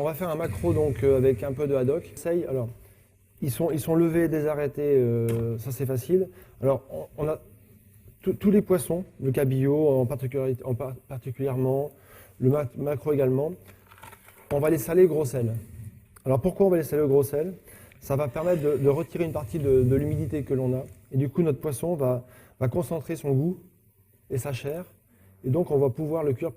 va faire un maquereau donc, avec un peu de haddock. Alors, ils sont levés et désarrêtés, ça c'est facile. Alors, on a tous les poissons, le cabillaud particulièrement, le maquereau également, on va les saler gros sel. Alors pourquoi on va les saler au gros sel? Ça va permettre de retirer une partie de l'humidité que l'on a. Et du coup, notre poisson va concentrer son goût et sa chair. Et donc, on va pouvoir le cuire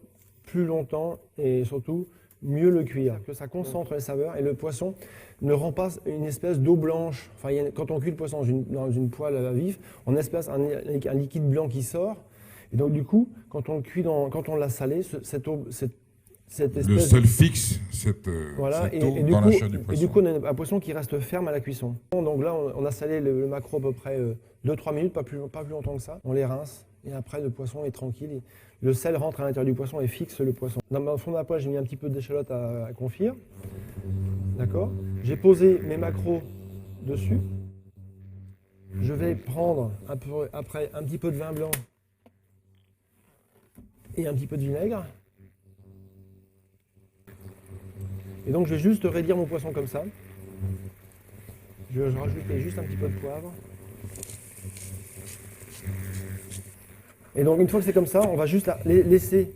plus longtemps et surtout mieux le cuire. Que ça concentre les saveurs et le poisson ne rend pas une espèce d'eau blanche. Enfin, quand on cuit le poisson dans une poêle à vif, on espèce un liquide blanc qui sort. Et donc, du coup, quand on le cuit, quand on l'a salé, cette espèce le sol fixe cette eau dans la chair du poisson. Et du coup, on a un poisson qui reste ferme à la cuisson. Donc là, on a salé le maquereau à peu près 2-3 minutes, pas plus longtemps que ça. On les rince et après, le poisson est tranquille. Le sel rentre à l'intérieur du poisson et fixe le poisson. Dans le fond de ma poêle, j'ai mis un petit peu d'échalote à confire. D'accord. J'ai posé mes maquereaux dessus. Je vais prendre après un petit peu de vin blanc et un petit peu de vinaigre. Et donc je vais juste raidir mon poisson comme ça. Je vais rajouter juste un petit peu de poivre. Et donc une fois que c'est comme ça, on va juste laisser,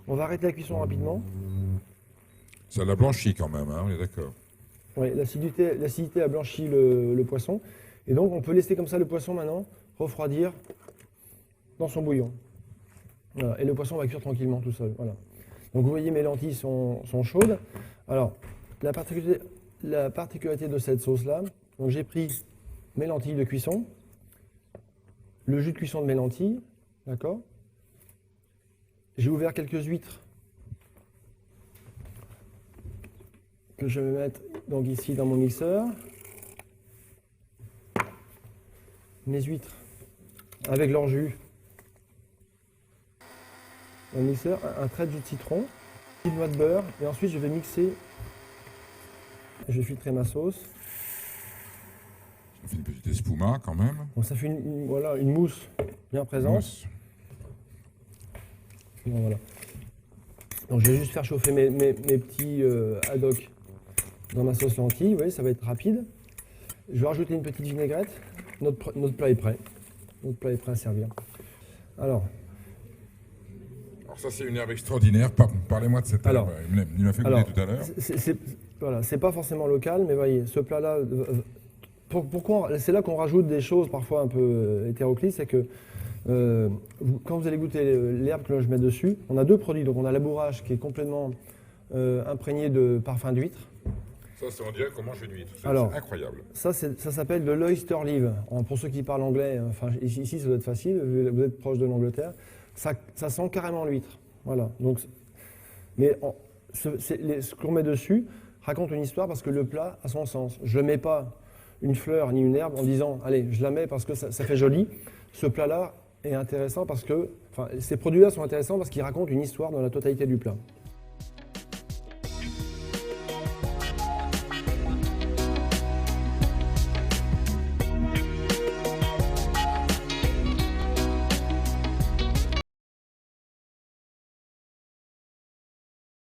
on va arrêter la cuisson rapidement. Ça l'a blanchi quand même, hein, on est d'accord. Oui, l'acidité a blanchi le poisson. Et donc on peut laisser comme ça le poisson maintenant refroidir dans son bouillon. Voilà. Et le poisson va cuire tranquillement tout seul. Voilà. Donc vous voyez, mes lentilles sont chaudes. Alors, la particularité de cette sauce-là, donc j'ai pris mes lentilles de cuisson, le jus de cuisson de mes lentilles, d'accord. J'ai ouvert quelques huîtres que je vais mettre donc ici dans mon mixeur. Mes huîtres avec leur jus. Mon mixeur, un trait de jus de citron, une noix de beurre, et ensuite je vais mixer. Je vais filtrer ma sauce. Ça fait une petite espuma quand même. Donc ça fait une mousse bien présente. Mousse. Bon, voilà. Donc je vais juste faire chauffer mes petits haddock dans ma sauce lentille. Vous voyez, ça va être rapide. Je vais rajouter une petite vinaigrette. Notre plat est prêt. Notre plat est prêt à servir. Alors ça, c'est une herbe extraordinaire. Parlez-moi de cette herbe. Il m'a fait goûter tout à l'heure. C'est pas forcément local, mais voyez, ce plat-là, pourquoi c'est là qu'on rajoute des choses parfois un peu hétéroclites, c'est que quand vous allez goûter l'herbe que je mets dessus, on a deux produits. Donc on a l'abourage qui est complètement imprégné de parfum d'huître. Ça, on dirait qu'on mange une huître. C'est incroyable. Ça s'appelle de l'oyster leaf. Pour ceux qui parlent anglais, enfin ici ça doit être facile, vous êtes proche de l'Angleterre. Ça sent carrément l'huître. Voilà. Donc, mais ce qu'on met dessus raconte une histoire parce que le plat a son sens. Je ne mets pas une fleur ni une herbe en disant allez, je la mets parce que ça fait joli. Ce plat-là est intéressant parce que, ces produits-là sont intéressants parce qu'ils racontent une histoire dans la totalité du plat.